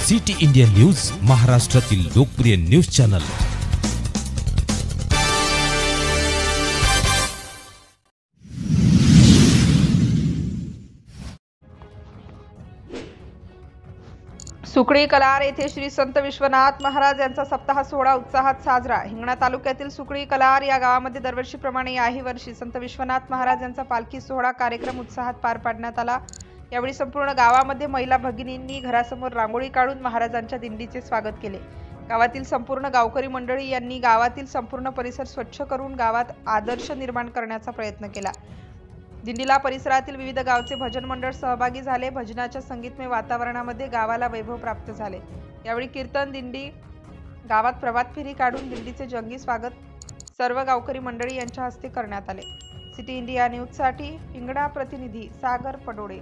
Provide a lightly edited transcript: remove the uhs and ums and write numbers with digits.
City India news, महाराष्ट्रातील लोकप्रिय news channel. Sukali colour येथे श्री संत विश्वनाथ महाराज यांचा सप्ताह सोहळा उत्साहात साजरा। हिंगणा तालुक्यातील सुकळी कलार या गावामध्ये दरवर्षीप्रमाणे याही वर्षी संत विश्वनाथ महाराज यांचा पालखी सोहळा कार्यक्रम उत्साहात पार पाडण्यात आला। यावेळी संपूर्ण गावामध्ये महिला भगिनींनी घरासमोर रांगोळी काढून महाराजांच्या दिंडीचे स्वागत केले। गावातील संपूर्ण गावकरी मंडळी यांनी गावातील संपूर्ण परिसर स्वच्छ करून गावात आदर्श निर्माण करण्याचा प्रयत्न केला। दिंडीला परिसरातील विविध गावचे भजन मंडळ सहभागी झाले। भजनाच्या संगीतमय वातावरणामध्ये गावाला वैभव प्राप्त झाले। यावेळी कीर्तन दिंडी गावात प्रभात फेरी काढून दिंडीचे जंगी स्वागत सर्व गावकरी मंडळी यांच्या हस्ते करण्यात आले। सिटी इंडिया न्यूज साठी हिंगणा प्रतिनिधी सागर पडोळे।